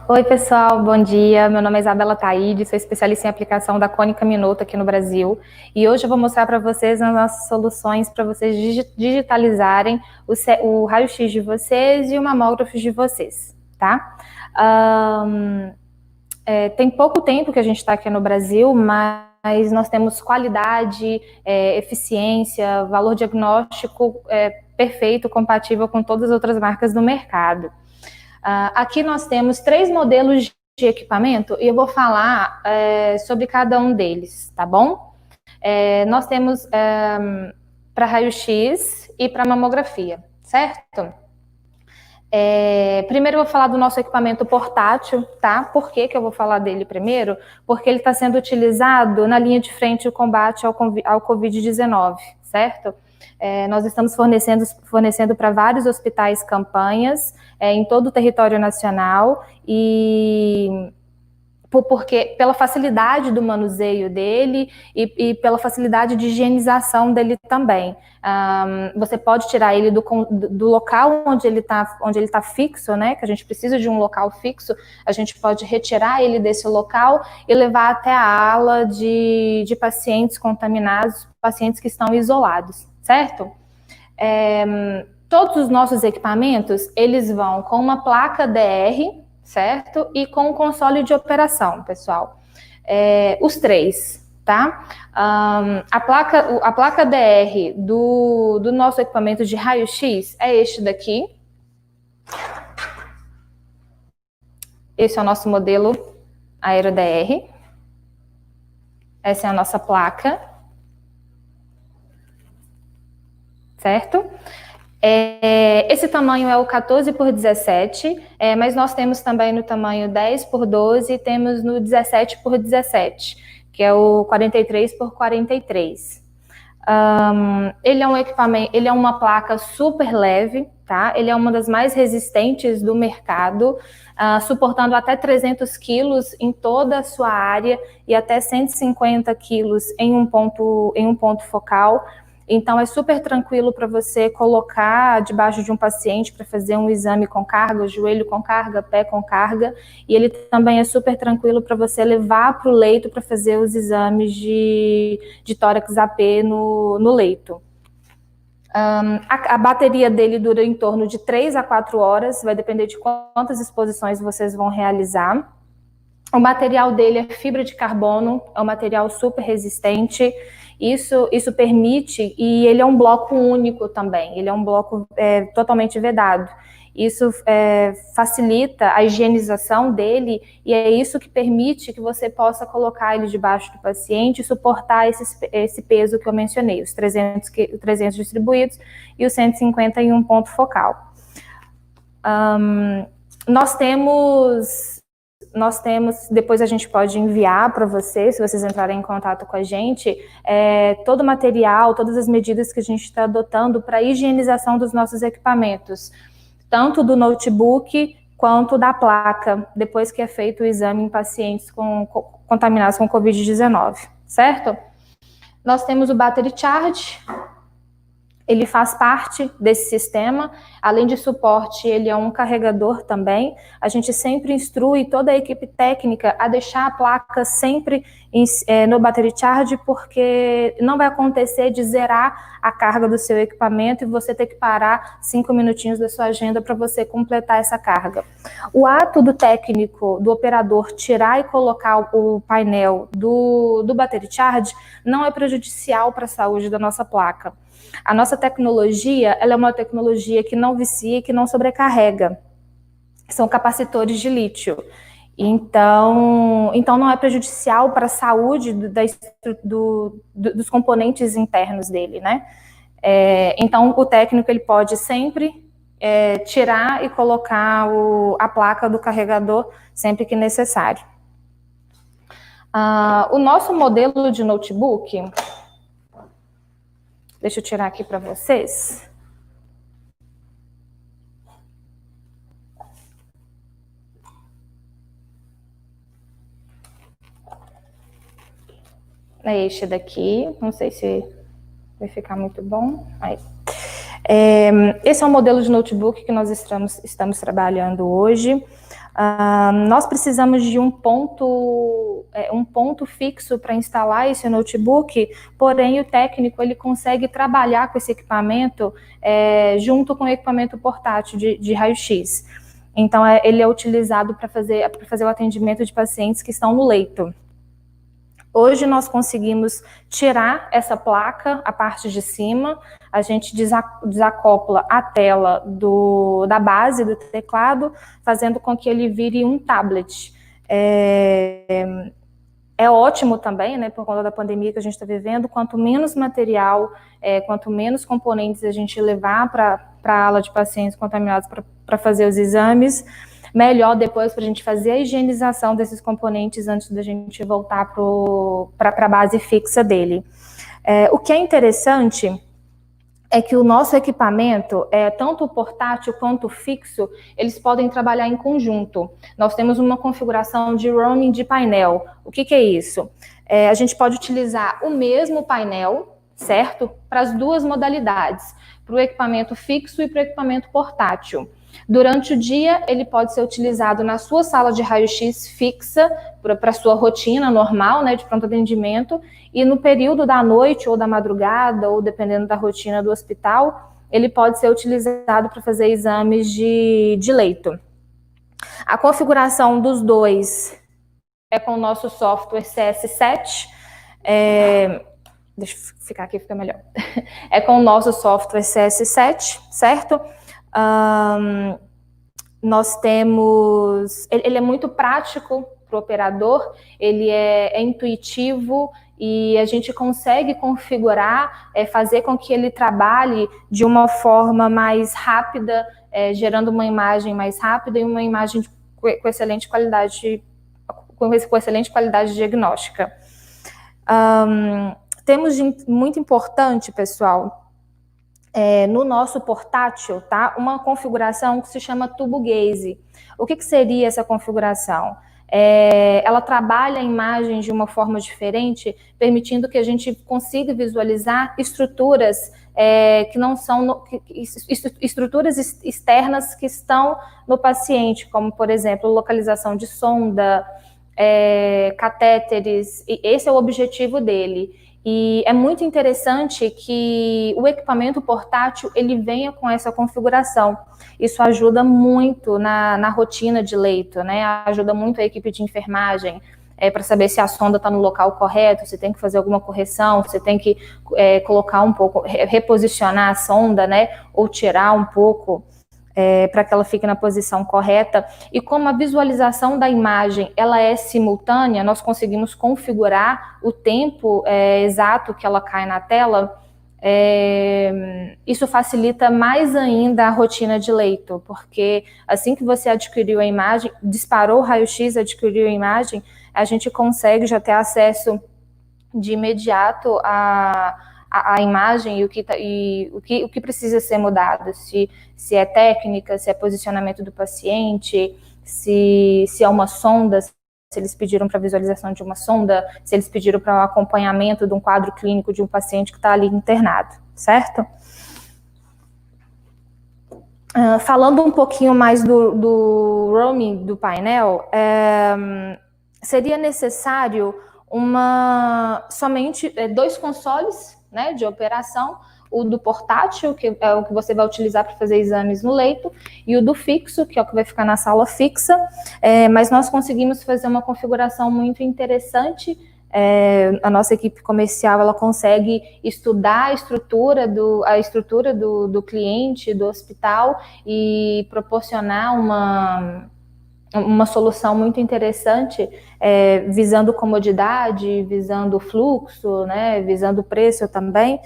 Oi, pessoal, bom dia. Meu nome é Isabela Taide, sou especialista em aplicação da Cônica Minolta aqui no Brasil. E hoje eu vou mostrar para vocês as nossas soluções para vocês digitalizarem o raio-x de vocês e o mamógrafo de vocês, tá? Tem pouco tempo que a gente está aqui no Brasil, mas nós temos qualidade, eficiência, valor diagnóstico perfeito, compatível com todas as outras marcas do mercado. Aqui nós temos 3 modelos de equipamento e eu vou falar sobre cada um deles, tá bom? Nós temos para raio-x e para mamografia, certo? Primeiro eu vou falar do nosso equipamento portátil, tá? Por que eu vou falar dele primeiro? Porque ele está sendo utilizado na linha de frente do combate ao Covid-19, certo? Nós estamos fornecendo para vários hospitais campanhas em todo o território nacional e porque pela facilidade do manuseio dele e pela facilidade de higienização dele também. Você pode tirar ele do local onde ele tá fixo, né? Que a gente precisa de um local fixo. A gente pode retirar ele desse local e levar até a ala de pacientes contaminados, pacientes que estão isolados, certo? Todos os nossos equipamentos, eles vão com uma placa DR, certo? E com o console de operação, pessoal. Os 3, tá? A placa DR do nosso equipamento de raio-x é este daqui. Esse é o nosso modelo AeroDR. Essa é a nossa placa. Certo? Esse tamanho é o 14 por 17, mas nós temos também no tamanho 10 por 12 e temos no 17 por 17, que é o 43 por 43. Ele é um equipamento, ele é uma placa super leve, tá? Ele é uma das mais resistentes do mercado, suportando até 300 quilos em toda a sua área e até 150 quilos em um ponto focal. Então, é super tranquilo para você colocar debaixo de um paciente para fazer um exame com carga, joelho com carga, pé com carga. E ele também é super tranquilo para você levar para o leito para fazer os exames de tórax AP no leito. A bateria dele dura em torno de 3 a 4 horas, vai depender de quantas exposições vocês vão realizar. O material dele é fibra de carbono, é um material super resistente. Isso permite, e ele é um bloco único também, ele é um bloco totalmente vedado. Isso facilita a higienização dele e é isso que permite que você possa colocar ele debaixo do paciente e suportar esse peso que eu mencionei, os 300 distribuídos e os 150 em um ponto focal. Nós temos, depois a gente pode enviar para vocês, se vocês entrarem em contato com a gente, todo o material, todas as medidas que a gente está adotando para a higienização dos nossos equipamentos, tanto do notebook quanto da placa, depois que é feito o exame em pacientes contaminados com Covid-19, certo? Nós temos o Battery Charge. Ele faz parte desse sistema, além de suporte, ele é um carregador também. A gente sempre instrui toda a equipe técnica a deixar a placa sempre no battery charge, porque não vai acontecer de zerar a carga do seu equipamento e você ter que parar 5 minutinhos da sua agenda para você completar essa carga. O ato do técnico, do operador, tirar e colocar o painel do battery charge não é prejudicial para a saúde da nossa placa. A nossa tecnologia, ela é uma tecnologia que não vicia e que não sobrecarrega. São capacitores de lítio. Então não é prejudicial para a saúde dos componentes internos dele, né? Então, o técnico ele pode sempre tirar e colocar a placa do carregador sempre que necessário. O nosso modelo de notebook... Deixa eu tirar aqui para vocês. É este daqui, não sei se vai ficar muito bom. Aí. Esse é o modelo de notebook que nós estamos trabalhando hoje. Nós precisamos de um ponto fixo para instalar esse notebook, porém o técnico ele consegue trabalhar com esse equipamento junto com o equipamento portátil de raio-x. Então, ele é utilizado para fazer o atendimento de pacientes que estão no leito. Hoje nós conseguimos tirar essa placa, a parte de cima, a gente desacopla a tela da base do teclado, fazendo com que ele vire um tablet. É ótimo também, né, por conta da pandemia que a gente está vivendo, quanto menos material, quanto menos componentes a gente levar para a ala de pacientes contaminados para fazer os exames, melhor depois para a gente fazer a higienização desses componentes antes da gente voltar para a base fixa dele. O que é interessante é que o nosso equipamento, tanto o portátil quanto o fixo, eles podem trabalhar em conjunto. Nós temos uma configuração de roaming de painel. O que é isso? A gente pode utilizar o mesmo painel, certo? Para as duas modalidades, para o equipamento fixo e para o equipamento portátil. Durante o dia, ele pode ser utilizado na sua sala de raio-x fixa, para a sua rotina normal, né, de pronto atendimento, e no período da noite ou da madrugada, ou dependendo da rotina do hospital, ele pode ser utilizado para fazer exames de leito. A configuração dos dois é com o nosso software CS7, deixa eu ficar aqui, fica melhor. É com o nosso software CS7, certo? Nós temos... Ele é muito prático para o operador, ele é intuitivo e a gente consegue configurar, fazer com que ele trabalhe de uma forma mais rápida, gerando uma imagem mais rápida e uma imagem com excelente qualidade, diagnóstica. Temos muito importante, pessoal, no nosso portátil, tá? Uma configuração que se chama tubo gaze. O que seria essa configuração? Ela trabalha a imagem de uma forma diferente, permitindo que a gente consiga visualizar estruturas que não são estruturas externas que estão no paciente, como, por exemplo, localização de sonda, catéteres, e esse é o objetivo dele. E é muito interessante que o equipamento portátil ele venha com essa configuração. Isso ajuda muito na rotina de leito, né? Ajuda muito a equipe de enfermagem para saber se a sonda está no local correto, se tem que fazer alguma correção, se tem que colocar um pouco, reposicionar a sonda, né? Ou tirar um pouco para que ela fique na posição correta. E como a visualização da imagem ela é simultânea, nós conseguimos configurar o tempo exato que ela cai na tela. Isso facilita mais ainda a rotina de leito, porque assim que você adquiriu a imagem, disparou o raio-x, adquiriu a imagem, a gente consegue já ter acesso de imediato a imagem e o que precisa ser mudado, se é técnica, se é posicionamento do paciente, se é uma sonda, se eles pediram para visualização de uma sonda, se eles pediram para um acompanhamento de um quadro clínico de um paciente que está ali internado, certo? Falando um pouquinho mais do roaming do painel, seria necessário somente 2 consoles, né, de operação, o do portátil, que é o que você vai utilizar para fazer exames no leito, e o do fixo, que é o que vai ficar na sala fixa, mas nós conseguimos fazer uma configuração muito interessante. A nossa equipe comercial ela consegue estudar a estrutura do cliente, do hospital, e proporcionar uma solução muito interessante, visando comodidade, visando fluxo, né, visando preço também.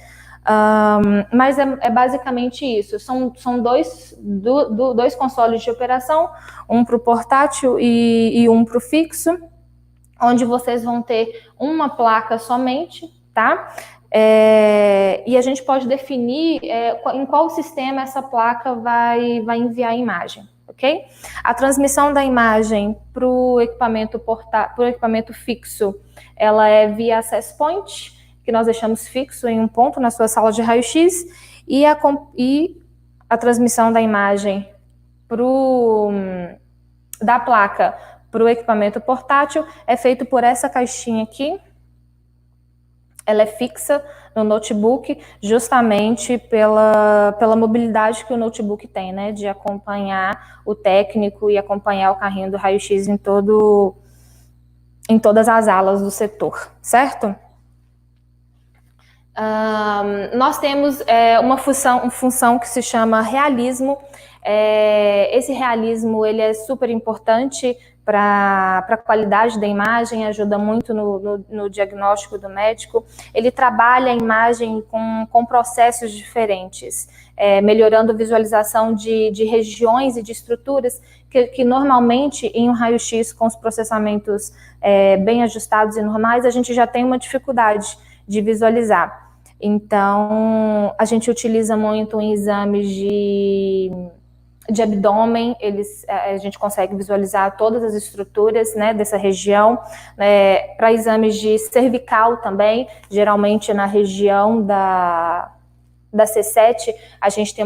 Mas é basicamente isso. São dois consoles de operação, um para o portátil e um para o fixo, onde vocês vão ter uma placa somente, tá? E a gente pode definir em qual sistema essa placa vai enviar a imagem. Okay? A transmissão da imagem para o equipamento fixo, ela é via access point, que nós deixamos fixo em um ponto na sua sala de raio-x, e a transmissão da imagem para o da placa para o equipamento portátil é feito por essa caixinha aqui. Ela é fixa no notebook, justamente pela mobilidade que o notebook tem, né? De acompanhar o técnico e acompanhar o carrinho do raio-x em todas as alas do setor, certo? Nós temos uma função que se chama realismo. Esse realismo ele é super importante para a qualidade da imagem, ajuda muito no diagnóstico do médico. Ele trabalha a imagem com processos diferentes, melhorando a visualização de regiões e de estruturas que normalmente em um raio-x com os processamentos bem ajustados e normais, a gente já tem uma dificuldade de visualizar. Então, a gente utiliza muito em exames de abdômen, a gente consegue visualizar todas as estruturas, né, dessa região. Para exames de cervical também, geralmente na região da C7, a gente tem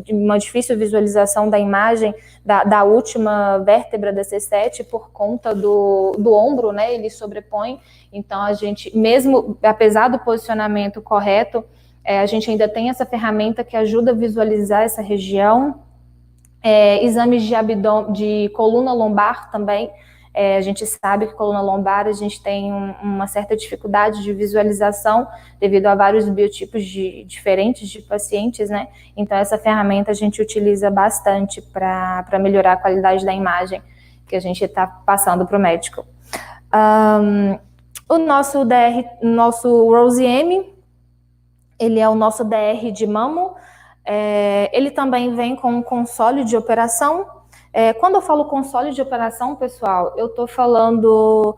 uma difícil visualização da imagem da última vértebra da C7 por conta do ombro, né? Ele sobrepõe. Então, a gente, mesmo apesar do posicionamento correto, a gente ainda tem essa ferramenta que ajuda a visualizar essa região. Exames de coluna lombar também. A gente sabe que coluna lombar a gente tem uma certa dificuldade de visualização devido a vários biotipos diferentes de pacientes, né? Então, essa ferramenta a gente utiliza bastante para melhorar a qualidade da imagem que a gente está passando para o médico. O nosso DR, nosso ROSE-M, ele é o nosso DR de mamo. Ele também vem com um console de operação. Quando eu falo console de operação, pessoal, eu estou falando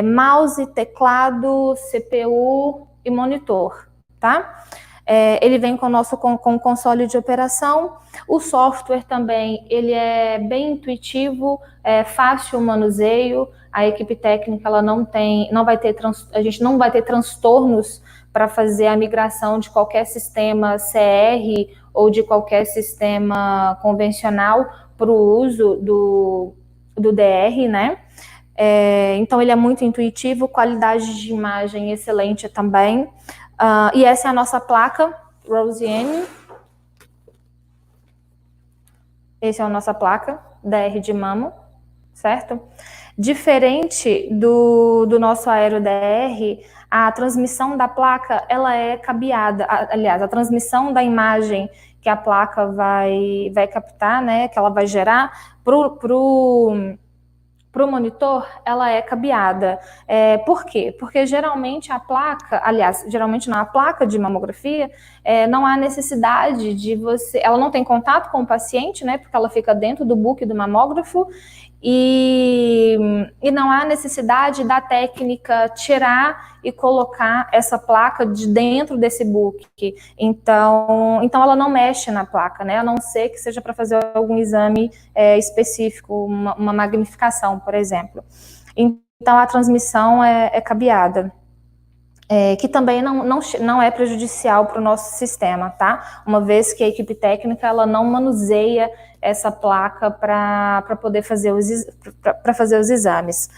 mouse, teclado, CPU e monitor, tá? Ele vem com o nosso com console de operação. O software também, ele é bem intuitivo, fácil o manuseio. A equipe técnica, ela a gente não vai ter transtornos para fazer a migração de qualquer sistema CR ou de qualquer sistema convencional para o uso do DR, né? Então, ele é muito intuitivo, qualidade de imagem excelente também. E essa é a nossa placa, ROSE-M. Essa é a nossa placa, DR de mamo, certo? Diferente do nosso Aero-DR, a transmissão da placa, ela é cabeada. Aliás, a transmissão da imagem que a placa vai captar, né, que ela vai gerar pro monitor, ela é cabeada. Por quê? Porque geralmente a placa, aliás, geralmente na placa de mamografia, não há necessidade de você, ela não tem contato com o paciente, né, porque ela fica dentro do book do mamógrafo, e não há necessidade da técnica tirar e colocar essa placa de dentro desse book. Então ela não mexe na placa, né? A não ser que seja para fazer algum exame específico, uma magnificação, por exemplo. Então a transmissão é cabeada. Que também não é prejudicial para o nosso sistema, tá? Uma vez que a equipe técnica ela não manuseia essa placa para poder fazer os exames.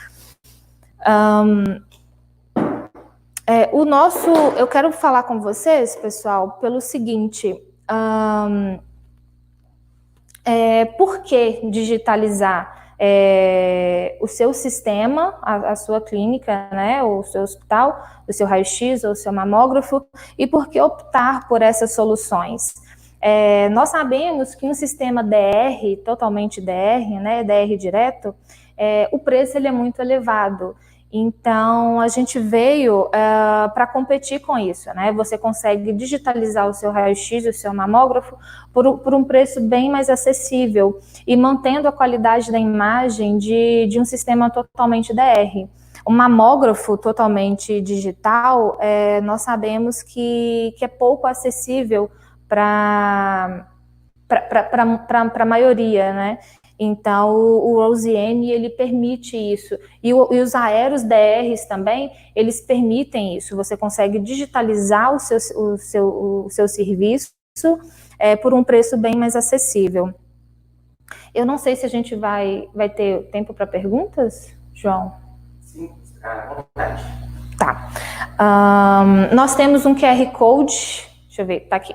Eu quero falar com vocês, pessoal, pelo seguinte: por que digitalizar o seu sistema, a sua clínica, né, o seu hospital, o seu raio-x ou o seu mamógrafo, e por que optar por essas soluções? Nós sabemos que um sistema DR, totalmente DR, né, DR direto, o preço ele é muito elevado. Então, a gente veio para competir com isso, né? Você consegue digitalizar o seu raio-x, o seu mamógrafo, por um preço bem mais acessível e mantendo a qualidade da imagem de um sistema totalmente DR. O mamógrafo totalmente digital, nós sabemos que é pouco acessível para a maioria, né? Então, o ROSE-M, ele permite isso. E os aeros DRs também, eles permitem isso. Você consegue digitalizar o seu serviço por um preço bem mais acessível. Eu não sei se a gente vai ter tempo para perguntas, João? Sim, à vontade. Tá. Nós temos um QR Code. Deixa eu ver, tá aqui.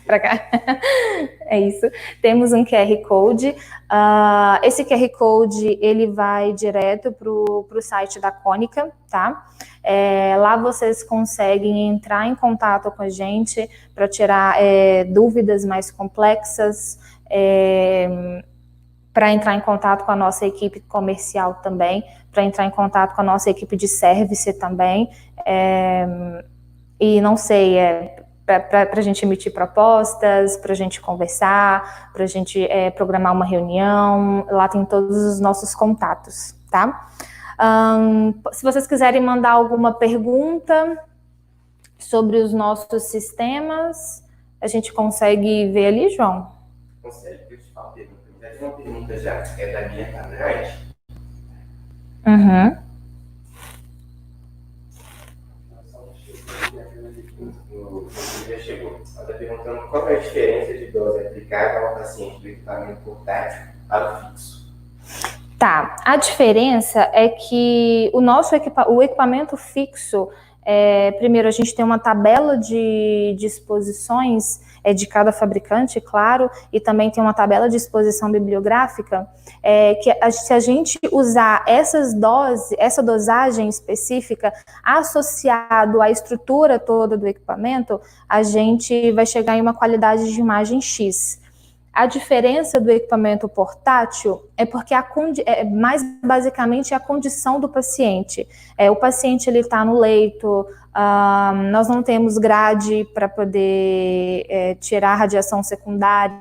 Para cá. É isso. Temos um QR Code. Esse QR Code, ele vai direto para o site da Cônica, tá? Lá vocês conseguem entrar em contato com a gente para tirar dúvidas mais complexas, para entrar em contato com a nossa equipe comercial também, para entrar em contato com a nossa equipe de service também, e não sei, para a gente emitir propostas, para a gente conversar, para a gente programar uma reunião. Lá tem todos os nossos contatos, tá? Se vocês quiserem mandar alguma pergunta sobre os nossos sistemas, a gente consegue ver ali, João? Consegue, eu te falo, já tem uma pergunta já, é da Bia Andrade. Já chegou. Ela está perguntando qual é a diferença de dose aplicada ao paciente do equipamento portátil para o fixo. Tá, a diferença é que o equipamento fixo, primeiro a gente tem uma tabela de exposições de cada fabricante, claro, e também tem uma tabela de exposição bibliográfica, se a gente usar essa dosagem específica associado à estrutura toda do equipamento, a gente vai chegar em uma qualidade de imagem X. A diferença do equipamento portátil é porque mais basicamente a condição do paciente. O paciente ele está no leito, nós não temos grade para poder tirar a radiação secundária,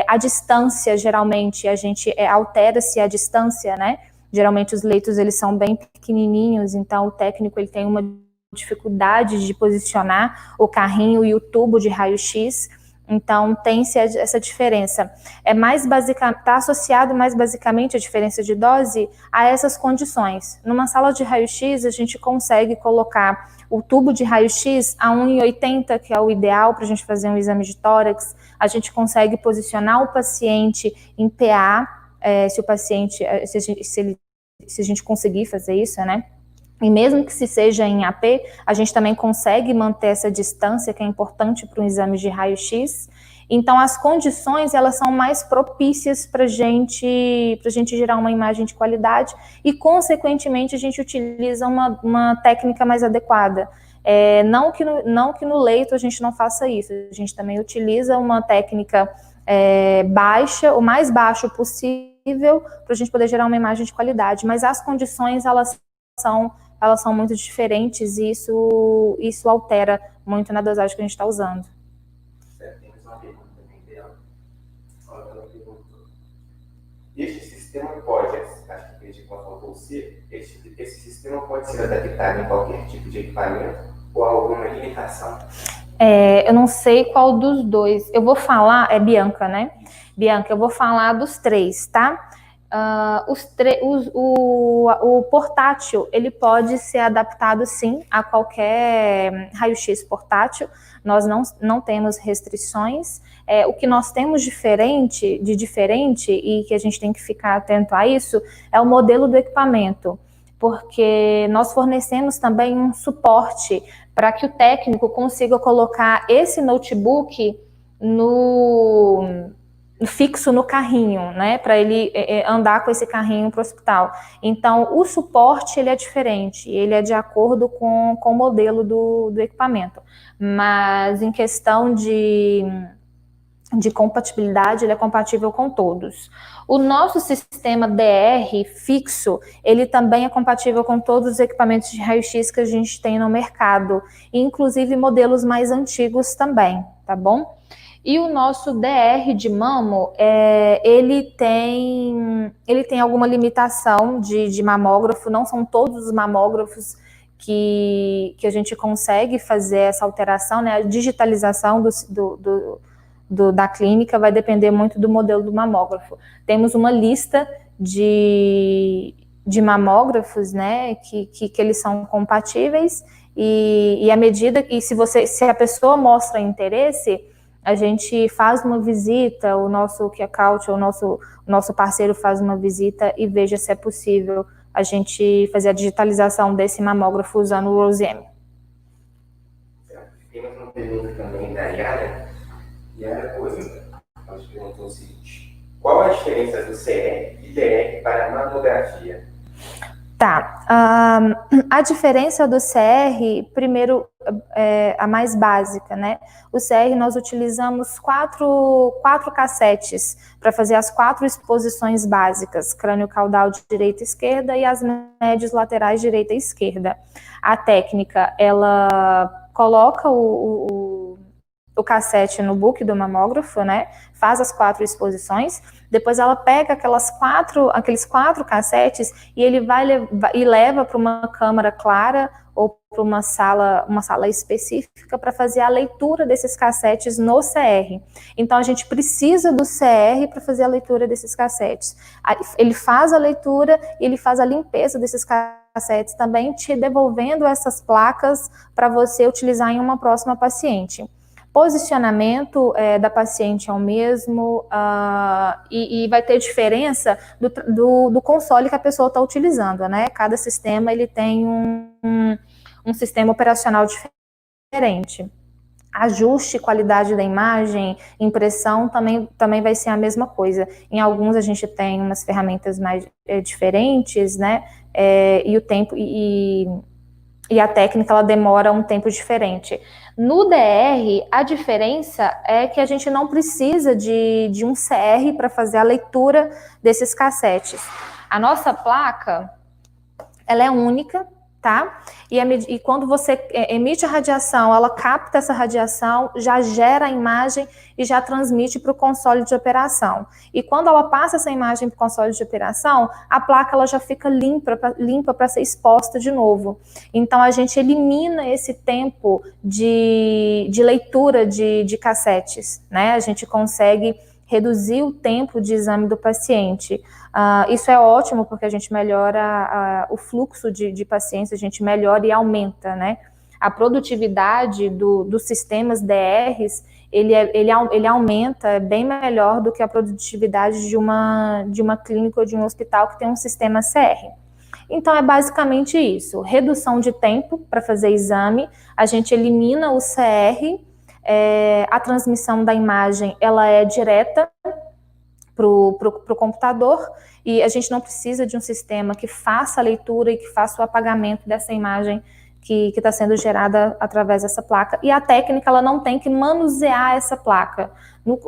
a distância, geralmente, a gente altera-se a distância, né? Geralmente os leitos eles são bem pequenininhos, então o técnico ele tem uma dificuldade de posicionar o carrinho e o tubo de raio-x. Então, tem-se essa diferença. Está associado mais basicamente a diferença de dose a essas condições. Numa sala de raio-x, a gente consegue colocar o tubo de raio-x a 1,80, que é o ideal para a gente fazer um exame de tórax. A gente consegue posicionar o paciente em PA, se a gente conseguir fazer isso, né? E mesmo que se seja em AP, a gente também consegue manter essa distância, que é importante para um exame de raio-x. Então, as condições, elas são mais propícias para a gente gerar uma imagem de qualidade e, consequentemente, a gente utiliza uma técnica mais adequada. Não que no leito a gente não faça isso, a gente também utiliza uma técnica baixa, o mais baixo possível, para a gente poder gerar uma imagem de qualidade, mas as condições, elas são muito diferentes e isso altera muito na dosagem que a gente está usando. Tem mais uma pergunta também dela. Ela perguntou: este sistema pode, acho que acredito que ela falou você, esse sistema pode ser adaptado em qualquer tipo de equipamento ou alguma limitação? Eu não sei qual dos dois. Eu vou falar, Bianca, né? Bianca, eu vou falar dos três, tá? O portátil, ele pode ser adaptado sim a qualquer raio-x portátil. Nós não temos restrições. O que nós temos de diferente e que a gente tem que ficar atento a isso é o modelo do equipamento, porque nós fornecemos também um suporte para que o técnico consiga colocar esse notebook fixo no carrinho, né, para ele andar com esse carrinho para o hospital. Então, o suporte, ele é diferente, ele é de acordo com o modelo do equipamento, mas em questão de compatibilidade, ele é compatível com todos. O nosso sistema DR fixo, ele também é compatível com todos os equipamentos de raio-x que a gente tem no mercado, inclusive modelos mais antigos também, tá bom? E o nosso DR de mamo, ele tem alguma limitação de mamógrafo, não são todos os mamógrafos que a gente consegue fazer essa alteração, né? A digitalização da clínica vai depender muito do modelo do mamógrafo. Temos uma lista de mamógrafos, né, que eles são compatíveis, e à medida que se a pessoa mostra interesse, a gente faz uma visita, o nosso Key Account, o nosso parceiro faz uma visita e veja se é possível a gente fazer a digitalização desse mamógrafo usando o RoseM. Temos uma pergunta também da Yara. Yara Coimbra, ela perguntou o seguinte: qual a diferença do CR e DR para a mamografia? Tá, a diferença do CR, primeiro, a mais básica, né? O CR nós utilizamos quatro cassetes para fazer as 4 exposições básicas, crânio-caudal de direita e esquerda e as médios laterais direita e esquerda. A técnica, ela coloca o cassete no book do mamógrafo, né? Faz as 4 exposições, depois ela pega aqueles quatro cassetes e ele leva para uma câmara clara ou para uma sala específica para fazer a leitura desses cassetes no CR. Então a gente precisa do CR para fazer a leitura desses cassetes. Ele faz a leitura e ele faz a limpeza desses cassetes também, te devolvendo essas placas para você utilizar em uma próxima paciente. Posicionamento da paciente é o mesmo e vai ter diferença do console que a pessoa está utilizando, né? Cada sistema ele tem um sistema operacional diferente. Ajuste, qualidade da imagem, impressão também vai ser a mesma coisa. Em alguns a gente tem umas ferramentas mais diferentes, né? E o tempo e a técnica ela demora um tempo diferente. No DR, a diferença é que a gente não precisa de um CR para fazer a leitura desses cassetes. A nossa placa, ela é única, tá? E quando você emite a radiação, ela capta essa radiação, já gera a imagem e já transmite para o console de operação. E quando ela passa essa imagem para o console de operação, a placa ela já fica limpa para ser exposta de novo. Então a gente elimina esse tempo de leitura de cassetes, né? A gente consegue reduzir o tempo de exame do paciente. Isso é ótimo porque a gente melhora o fluxo de pacientes, a gente melhora e aumenta, né? A produtividade dos sistemas DRs, ele aumenta, é bem melhor do que a produtividade de uma clínica ou de um hospital que tem um sistema CR. Então, é basicamente isso, redução de tempo para fazer exame, a gente elimina o CR, a transmissão da imagem, ela é direta para o computador e a gente não precisa de um sistema que faça a leitura e que faça o apagamento dessa imagem que está sendo gerada através dessa placa. E a técnica, ela não tem que manusear essa placa.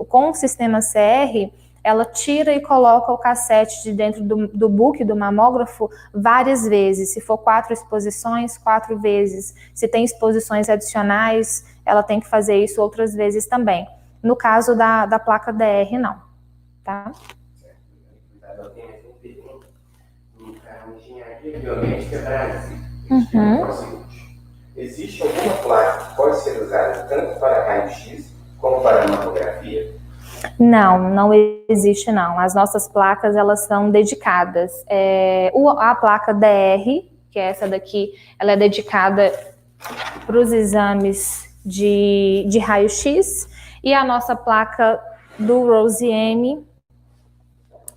Com o sistema CR, ela tira e coloca o cassete de dentro do book do mamógrafo várias vezes. Se for 4 exposições, 4 vezes. Se tem exposições adicionais, ela tem que fazer isso outras vezes também. No caso da placa DR, não. Tá? Eu tenho uma pergunta do canal Engenharia Biomédica Brasil. Existe alguma placa que pode ser usada tanto para raio-x como para mamografia? Não existe não. As nossas placas, elas são dedicadas. A placa DR, que é essa daqui, ela é dedicada para os exames de raio-x, e a nossa placa do RoseM,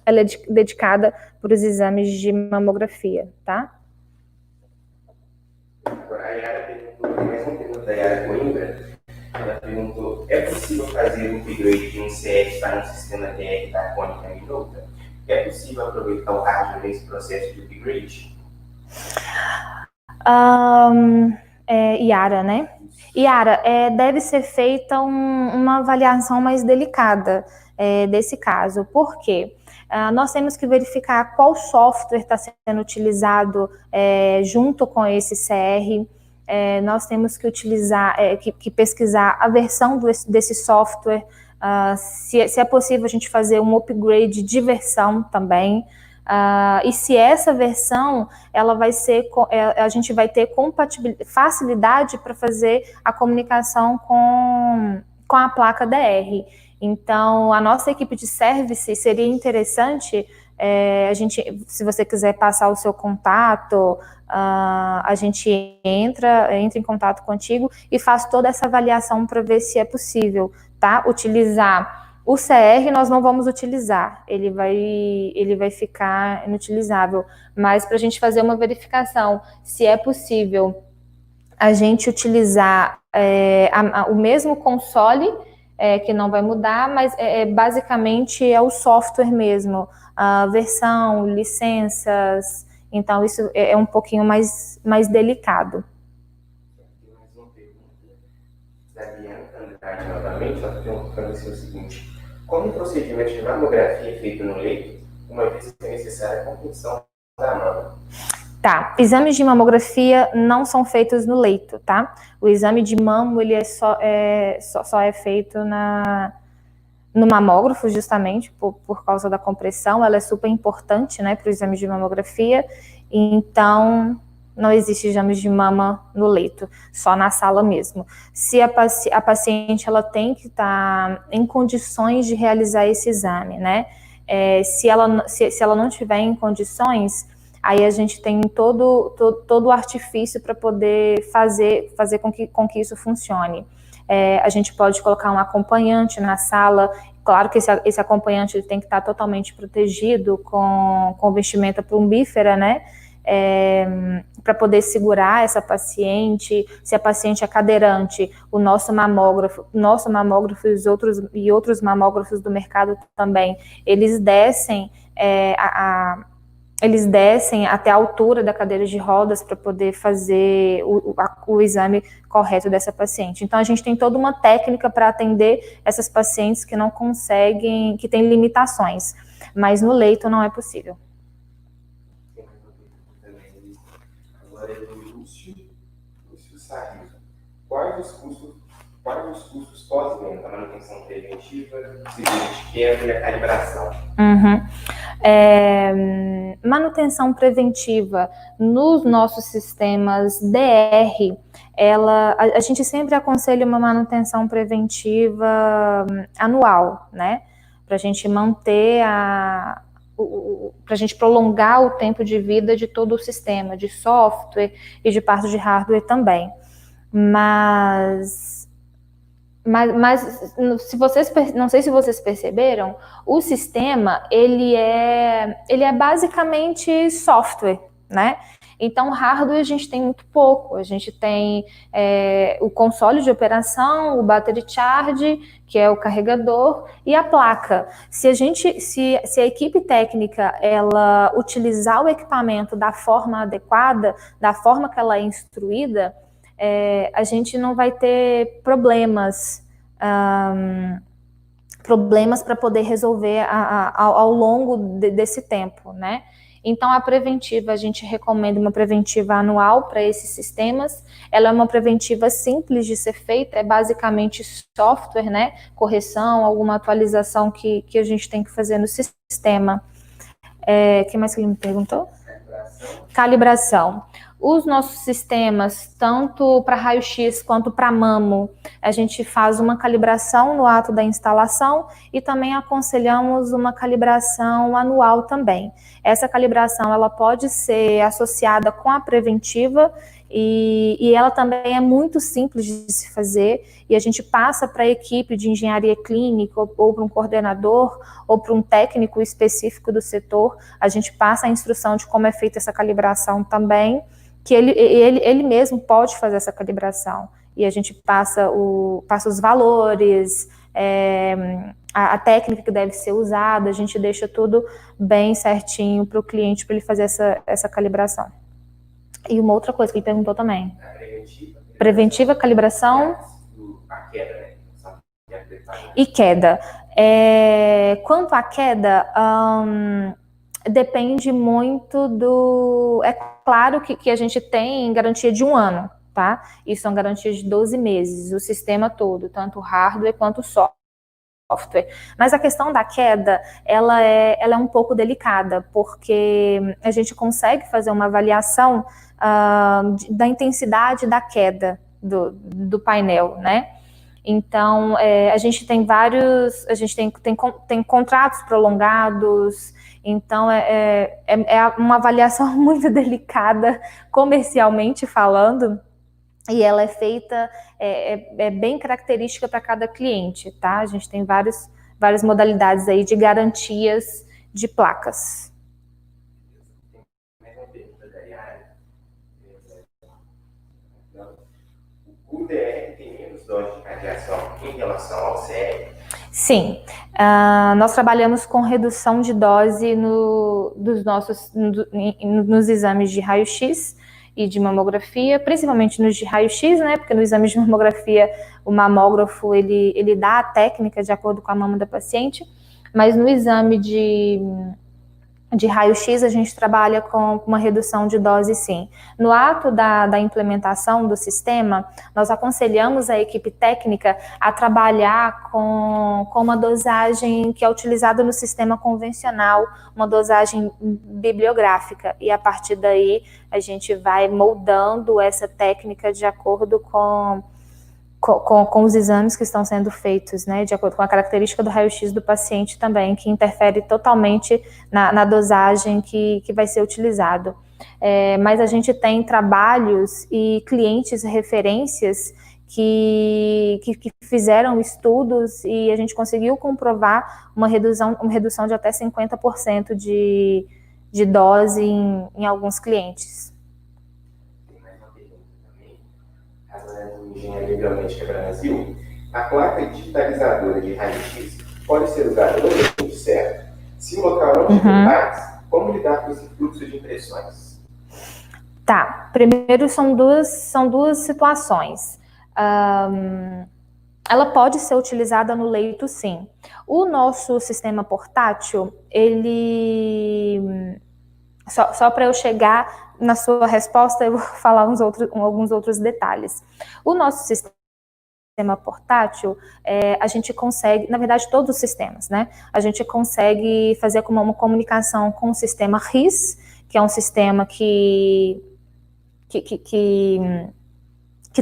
ela é dedicada para os exames de mamografia, tá? Agora, a Yara perguntou, mais uma pergunta da Yara Coimbra. Ela perguntou: é possível fazer um upgrade de um CS para um sistema DR da Konica Minolta? É possível aproveitar o hardware nesse processo de upgrade? Yara, né? Yara, deve ser feita uma avaliação mais delicada desse caso. Por quê? Nós temos que verificar qual software está sendo utilizado junto com esse CR. Nós temos que utilizar, que pesquisar a versão desse software, se é possível a gente fazer um upgrade de versão também, e se essa versão, ela vai ser, a gente vai ter facilidade para fazer a comunicação com a placa DR. Então, a nossa equipe de service seria interessante, se você quiser passar o seu contato, a gente entra em contato contigo e faz toda essa avaliação para ver se é possível tá? Utilizar o CR, nós não vamos utilizar, ele vai ficar inutilizável. Mas para a gente fazer uma verificação, se é possível a gente utilizar o mesmo console, que não vai mudar, mas basicamente é o software mesmo, a versão, licenças, então isso é um pouquinho mais delicado. Tem mais uma pergunta da Bianca Andrade novamente, ela está perguntando assim o seguinte: como o procedimento de mamografia é feito no leito, uma vez que é necessária a compreensão da mama? Tá, exames de mamografia não são feitos no leito, tá? O exame de mamo, ele só é feito no mamógrafo, justamente, por causa da compressão, ela é super importante, né, para o exame de mamografia, então não existe exames de mama no leito, só na sala mesmo. Se a paciente, ela tem que estar em condições de realizar esse exame, né, se ela não tiver em condições, aí a gente tem todo o artifício para poder fazer com que isso funcione. A gente pode colocar um acompanhante na sala, claro que esse acompanhante ele tem que estar totalmente protegido com vestimenta plumbífera, né, para poder segurar essa paciente. Se a paciente é cadeirante, o nosso mamógrafo e outros mamógrafos do mercado também, eles descem até a altura da cadeira de rodas para poder fazer o exame correto dessa paciente. Então, a gente tem toda uma técnica para atender essas pacientes que não conseguem, que têm limitações, mas no leito não é possível. Tem mais uma pergunta também, agora é do Lúcio Sarriso. Quais os custos pós-venda, a manutenção preventiva, seguro de quebra e a calibração? Manutenção preventiva nos nossos sistemas DR, a gente sempre aconselha uma manutenção preventiva anual, né? Para a gente manter para a gente prolongar o tempo de vida de todo o sistema, de software e de parte de hardware também. Mas não sei se vocês perceberam, o sistema ele é basicamente software, né? Então, hardware a gente tem muito pouco. A gente tem o console de operação, o battery charge, que é o carregador, e a placa. Se a equipe técnica ela utilizar o equipamento da forma adequada, da forma que ela é instruída, a gente não vai ter problemas para poder resolver ao longo desse tempo, né? Então, a preventiva, a gente recomenda uma preventiva anual para esses sistemas. Ela é uma preventiva simples de ser feita, é basicamente software, né? Correção, alguma atualização que a gente tem que fazer no sistema. O que mais que ele me perguntou? Calibração. Os nossos sistemas, tanto para raio-x quanto para mamo, a gente faz uma calibração no ato da instalação e também aconselhamos uma calibração anual também. Essa calibração ela pode ser associada com a preventiva e ela também é muito simples de se fazer, e a gente passa para a equipe de engenharia clínica ou para um coordenador ou para um técnico específico do setor, a gente passa a instrução de como é feita essa calibração também, que ele mesmo pode fazer essa calibração, e a gente passa os valores, a técnica que deve ser usada, a gente deixa tudo bem certinho para o cliente, para ele fazer essa calibração. E uma outra coisa que ele perguntou também. Preventiva, calibração e queda. Quanto à queda, depende muito É claro que a gente tem garantia de 1 ano, tá? Isso são garantias de 12 meses, o sistema todo, tanto hardware quanto software. Mas a questão da queda, ela é um pouco delicada, porque a gente consegue fazer uma avaliação da intensidade da queda do painel, né? Então, a gente tem tem contratos prolongados, então é uma avaliação muito delicada, comercialmente falando, e ela é feita, é bem característica para cada cliente, tá? A gente tem várias modalidades aí de garantias de placas. Mais uma pergunta da Yara. O DR tem menos dose de radiação em relação ao CR? Sim, nós trabalhamos com redução de dose nos exames de raio-x e de mamografia, principalmente nos de raio-x, né? Porque no exame de mamografia o mamógrafo ele dá a técnica de acordo com a mama da paciente, mas no exame de raio-x a gente trabalha com uma redução de dose, sim. No ato da implementação do sistema, nós aconselhamos a equipe técnica a trabalhar com uma dosagem que é utilizada no sistema convencional, uma dosagem bibliográfica, e a partir daí a gente vai moldando essa técnica de acordo com os exames que estão sendo feitos, né, de acordo com a característica do raio-x do paciente também, que interfere totalmente na dosagem que vai ser utilizado. Mas a gente tem trabalhos e clientes referências que fizeram estudos e a gente conseguiu comprovar uma redução de até 50% de dose em alguns clientes. Do Engenharia Biomédica Brasil, a placa digitalizadora de raio-x pode ser usada no momento certo? Se o local não tiver dados, como lidar com esse fluxo de impressões? Tá, primeiro são duas situações. Ela pode ser utilizada no leito, sim. O nosso sistema portátil, ele... Só para eu chegar na sua resposta, eu vou falar alguns outros detalhes. O nosso sistema portátil, a gente consegue, na verdade todos os sistemas, né? A gente consegue fazer uma comunicação com o sistema RIS, que é um sistema que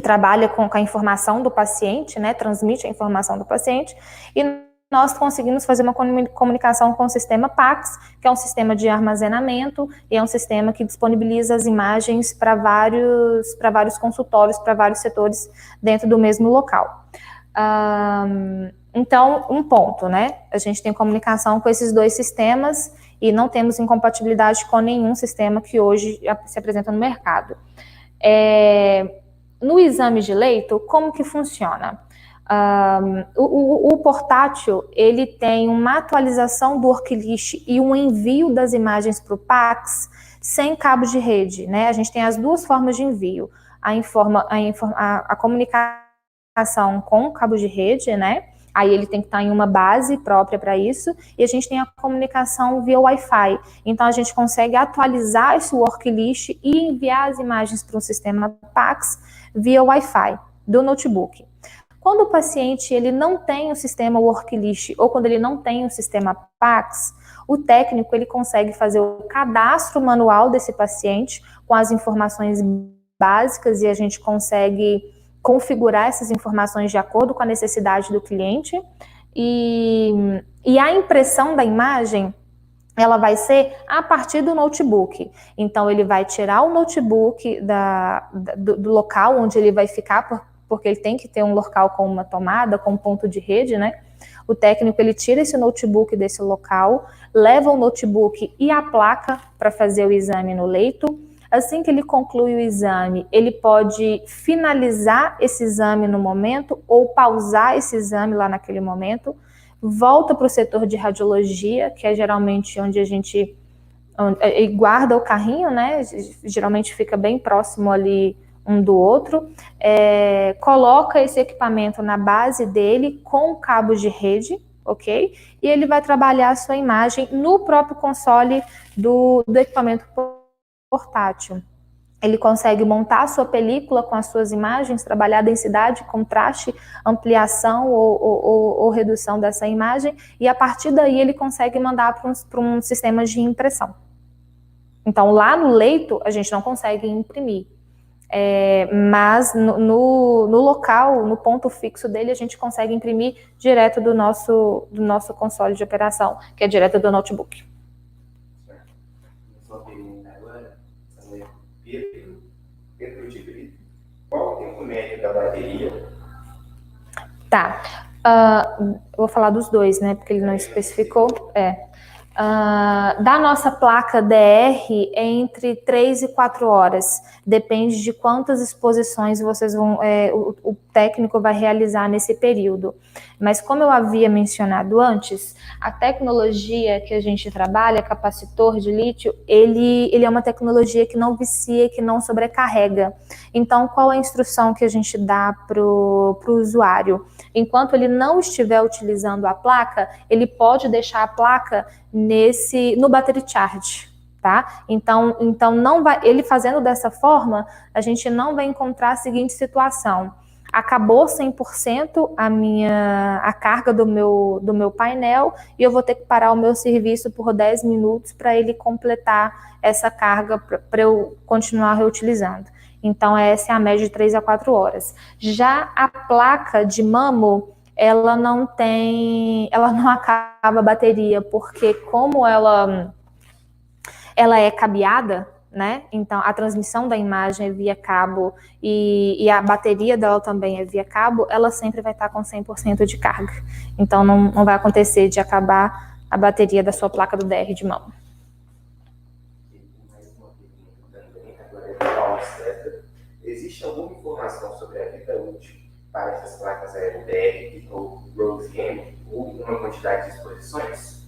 trabalha com a informação do paciente, né? Transmite a informação do paciente, e nós conseguimos fazer uma comunicação com o sistema PACS, que é um sistema de armazenamento e é um sistema que disponibiliza as imagens para vários consultórios, para vários setores dentro do mesmo local. Então, um ponto, né? A gente tem comunicação com esses dois sistemas e não temos incompatibilidade com nenhum sistema que hoje se apresenta no mercado. No exame de leito, como que funciona? O portátil, ele tem uma atualização do worklist e um envio das imagens para o PACS sem cabo de rede, né? A gente tem as duas formas de envio, a comunicação com cabo de rede, né? Aí ele tem que estar em uma base própria para isso, e a gente tem a comunicação via Wi-Fi. Então a gente consegue atualizar esse worklist e enviar as imagens para um sistema PACS via Wi-Fi do notebook. Quando o paciente ele não tem o sistema worklist ou quando ele não tem o sistema PACS, o técnico ele consegue fazer o cadastro manual desse paciente com as informações básicas, e a gente consegue configurar essas informações de acordo com a necessidade do cliente, e a impressão da imagem ela vai ser a partir do notebook. Então ele vai tirar o notebook do local onde ele vai ficar, porque ele tem que ter um local com uma tomada, com um ponto de rede, né? O técnico ele tira esse notebook desse local, leva o notebook e a placa para fazer o exame no leito. Assim que ele conclui o exame, ele pode finalizar esse exame no momento ou pausar esse exame lá naquele momento, volta para o setor de radiologia, que é geralmente onde a gente guarda o carrinho, né? Geralmente fica bem próximo ali um do outro, coloca esse equipamento na base dele com cabos de rede, ok? E ele vai trabalhar a sua imagem no próprio console do equipamento portátil. Ele consegue montar a sua película com as suas imagens, trabalhar a densidade, contraste, ampliação ou redução dessa imagem, e a partir daí ele consegue mandar para um sistema de impressão. Então lá no leito a gente não consegue imprimir, mas no local, no ponto fixo dele, a gente consegue imprimir direto do nosso console de operação, que é direto do notebook. Pedro de Brito, qual tempo médio da bateria? Tá. Eu vou falar dos dois, né? Porque ele não especificou. Da nossa placa DR é entre 3 e 4 horas. Depende de quantas exposições vocês vão, o técnico vai realizar nesse período. Mas como eu havia mencionado antes, a tecnologia que a gente trabalha, capacitor de lítio, ele é uma tecnologia que não vicia, que não sobrecarrega. Então, qual é a instrução que a gente dá para o usuário? Enquanto ele não estiver utilizando a placa, ele pode deixar a placa no battery charge, tá? Então não vai, ele fazendo dessa forma, a gente não vai encontrar a seguinte situação: acabou 100% a carga do meu painel e eu vou ter que parar o meu serviço por 10 minutos para ele completar essa carga para eu continuar reutilizando. Então essa é a média de 3 a 4 horas. Já a placa de mamo, ela não acaba a bateria, porque como ela é cabeada, né? Então a transmissão da imagem é via cabo e a bateria dela também é via cabo, ela sempre vai estar com 100% de carga. Então não vai acontecer de acabar a bateria da sua placa do DR de mão. Existe alguma informação sobre a vida útil para essas placas DR ou Rose-M, ou uma quantidade de exposições?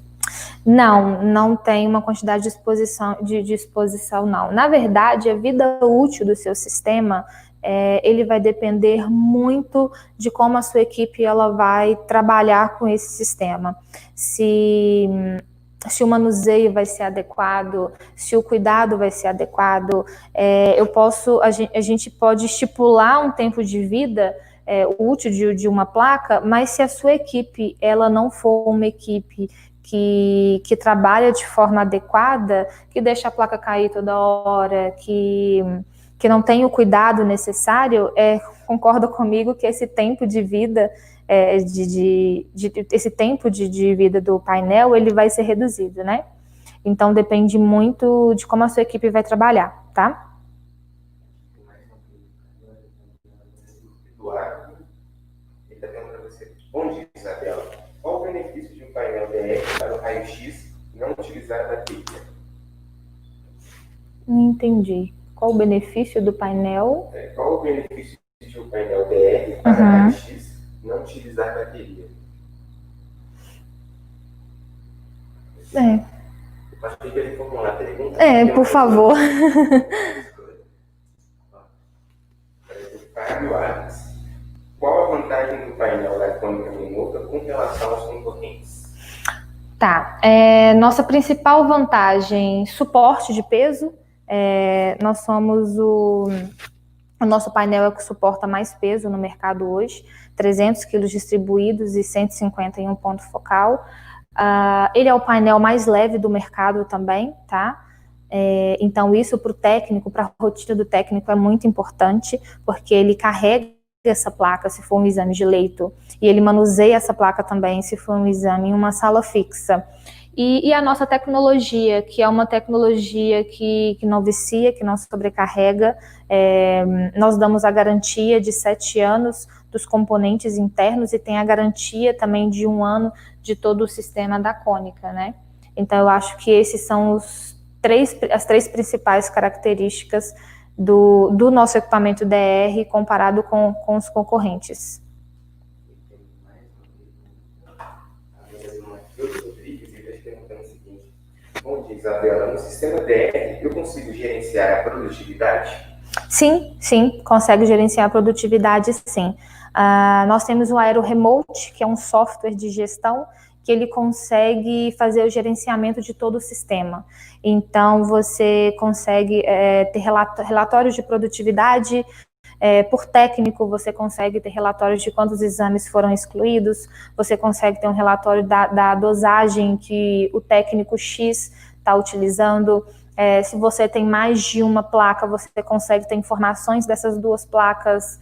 Não tem uma quantidade de exposição, não. Na verdade, a vida útil do seu sistema, ele vai depender muito de como a sua equipe ela vai trabalhar com esse sistema. Se o manuseio vai ser adequado, se o cuidado vai ser adequado, a gente pode estipular um tempo de vida útil de uma placa, mas se a sua equipe ela não for uma equipe que trabalha de forma adequada, que deixa a placa cair toda hora, que não tem o cuidado necessário, concorda comigo que esse tempo de vida, esse tempo de vida do painel, ele vai ser reduzido, né? Então depende muito de como a sua equipe vai trabalhar, tá? Bom dia, Isabela. Qual o benefício de um painel DR para o raio-x não utilizar a bateria? Não entendi. Qual o benefício do painel? Qual o benefício de um painel DR para raio-x não utilizar a bateria? Acho que ele formular a pergunta. Por favor. Fábio Alves. Qual a vantagem do painel da câmera remota com relação aos concorrentes? Tá. Nossa principal vantagem, suporte de peso. Nós somos o nosso painel é o que suporta mais peso no mercado hoje, 300 quilos distribuídos e 150 em um ponto focal. Ele é o painel mais leve do mercado também, tá? Então isso para o técnico, para a rotina do técnico é muito importante, porque ele carrega essa placa se for um exame de leito, e ele manuseia essa placa também se for um exame em uma sala fixa. E a nossa tecnologia, que é uma tecnologia que não vicia, que não sobrecarrega, nós damos a garantia de 7 anos dos componentes internos e tem a garantia também de 1 ano de todo o sistema da Cônica, né? Então eu acho que esses são as 3 principais características do nosso equipamento DR comparado com os concorrentes. Bom dia, Isabela. No sistema DR, eu consigo gerenciar a produtividade? Sim, consegue gerenciar a produtividade, sim. Nós temos o Aero Remote, que é um software de gestão que ele consegue fazer o gerenciamento de todo o sistema. Então, você consegue ter relatórios de produtividade, por técnico, você consegue ter relatórios de quantos exames foram excluídos, você consegue ter um relatório da dosagem que o técnico X está utilizando. Se você tem mais de uma placa, você consegue ter informações dessas 2 placas,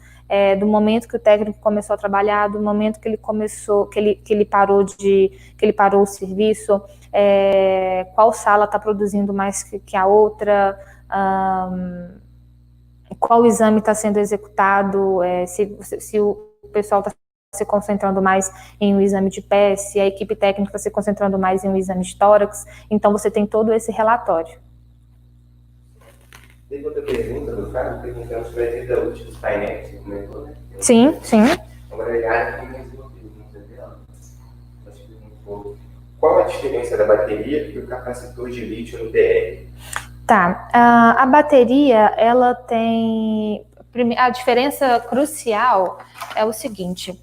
do momento que o técnico começou a trabalhar, do momento que ele começou, que ele parou o serviço, qual sala está produzindo mais que a outra. qual exame está sendo executado, se o pessoal está se concentrando mais em um exame de pé, se a equipe técnica está se concentrando mais em um exame de tórax. Então, você tem todo esse relatório. Tem outra pergunta do Fábio, perguntando sobre a vida útil dos painéis que você comentou, né? Sim, sim. Agora, a Yara tem mais uma pergunta dela. Acho que um pouco. Qual a diferença da bateria e do capacitor de lítio no DR? Tá, a bateria, ela tem... A diferença crucial é o seguinte,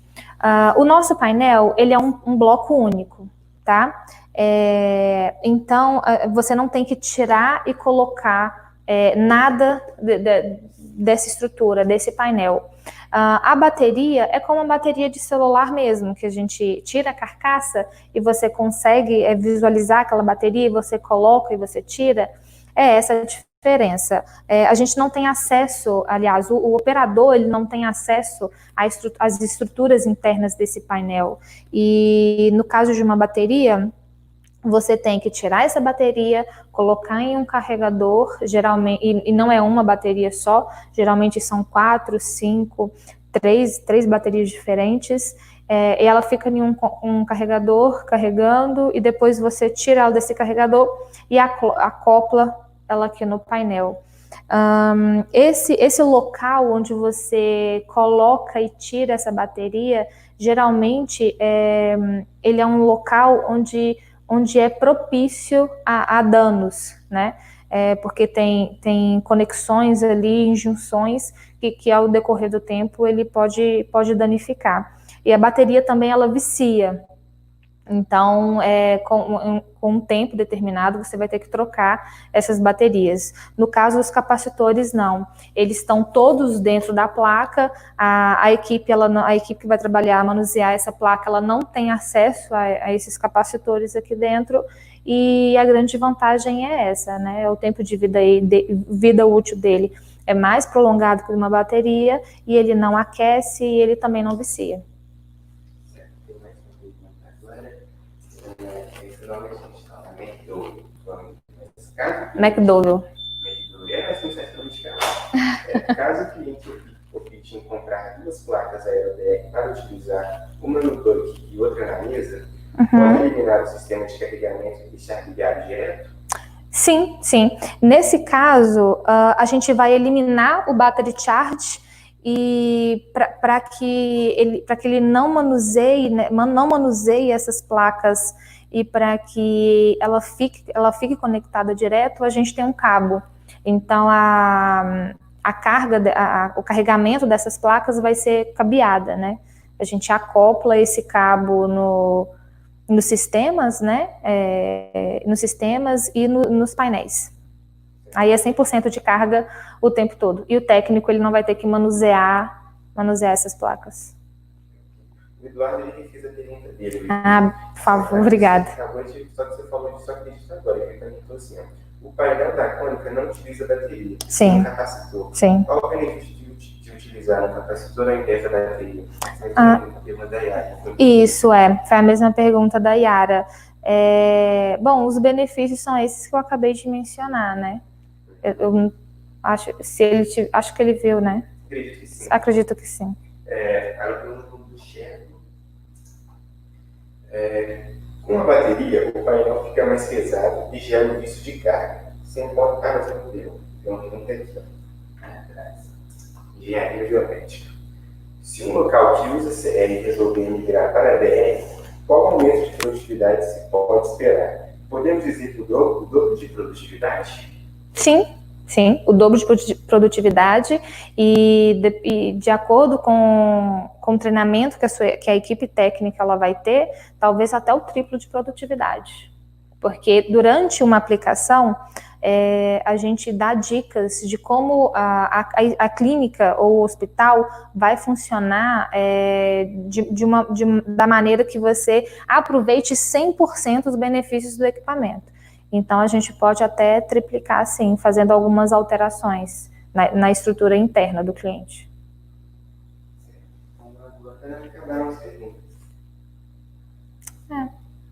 o nosso painel, ele é um bloco único, tá? Então, você não tem que tirar e colocar nada dessa estrutura, desse painel. A bateria é como uma bateria de celular mesmo, que a gente tira a carcaça e você consegue visualizar aquela bateria, e você coloca e você tira. É essa a diferença. A gente não tem acesso, aliás, o operador ele não tem acesso às estruturas internas desse painel. E no caso de uma bateria, você tem que tirar essa bateria, colocar em um carregador, geralmente, e não é uma bateria só, geralmente são 4, 5, 3 baterias diferentes, e ela fica em um carregador carregando, e depois você tira ela desse carregador e acopla ela aqui no painel. Esse local onde você coloca e tira essa bateria, geralmente ele é um local onde é propício a danos, né? Porque tem conexões ali, junções, que ao decorrer do tempo ele pode danificar. E a bateria também, ela vicia. Então, com um tempo determinado, você vai ter que trocar essas baterias. No caso dos capacitores, não. Eles estão todos dentro da placa, a equipe que vai trabalhar, manusear essa placa, ela não tem acesso a esses capacitores aqui dentro, e a grande vantagem é essa, né? O tempo de vida útil dele é mais prolongado que uma bateria, e ele não aquece, e ele também não vicia. McDowell. Caso o cliente opte em comprar 2 placas AeroDR para utilizar uma no dock e outra na mesa, pode eliminar o sistema de carregamento e deixar ligado direto? Sim, sim. Nesse caso, a gente vai eliminar o battery charge, e para que ele não manuseie, né, não manuseie essas placas, e para que ela fique conectada direto, a gente tem um cabo. Então, a carga, o carregamento dessas placas vai ser cabeada, né? A gente acopla esse cabo nos sistemas, né? Nos sistemas e nos painéis. Aí é 100% de carga o tempo todo. E o técnico, ele não vai ter que manusear essas placas. O Eduardo, ele fez a pergunta dele. Por favor, obrigada. Só que você falou disso agora, ele perguntou assim, o painel da Cônica não utiliza bateria, Sim. Um capacitor. Sim. Qual o benefício de utilizar um capacitor ao invés da bateria? Isso, foi a mesma pergunta da Yara. Bom, os benefícios são esses que eu acabei de mencionar, né? Eu acho, acho que ele viu, né? Acredito que sim. Acredito que sim. Aí eu pergunto do Chefe. Com a bateria, o painel fica mais pesado e gera um vício de carga. Sem contar, mas não deu. Tem uma pergunta aqui, engenharia biomédica. Se um local que usa CL resolver migrar para DR, qual aumento de produtividade se pode esperar? Podemos dizer que o dobro de produtividade? Sim, o dobro de produtividade, e de acordo com o treinamento que a equipe técnica ela vai ter, talvez até o triplo de produtividade. Porque durante uma aplicação, a gente dá dicas de como a clínica ou o hospital vai funcionar da maneira que você aproveite 100% dos benefícios do equipamento. Então, a gente pode até triplicar, sim, fazendo algumas alterações na estrutura interna do cliente.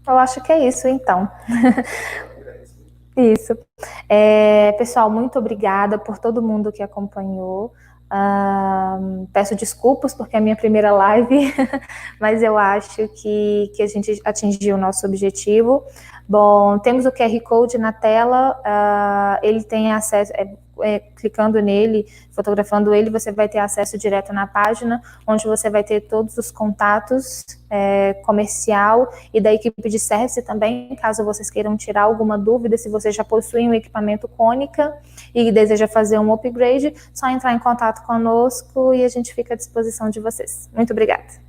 Eu acho que é isso, então. Isso. Pessoal, muito obrigada por todo mundo que acompanhou. Peço desculpas porque é a minha primeira live, mas eu acho que a gente atingiu o nosso objetivo. Bom, temos o QR Code na tela, ele tem acesso, clicando nele, fotografando ele, você vai ter acesso direto na página, onde você vai ter todos os contatos comercial e da equipe de service também, caso vocês queiram tirar alguma dúvida, se você já possui um equipamento Konica e deseja fazer um upgrade, só entrar em contato conosco e a gente fica à disposição de vocês. Muito obrigada.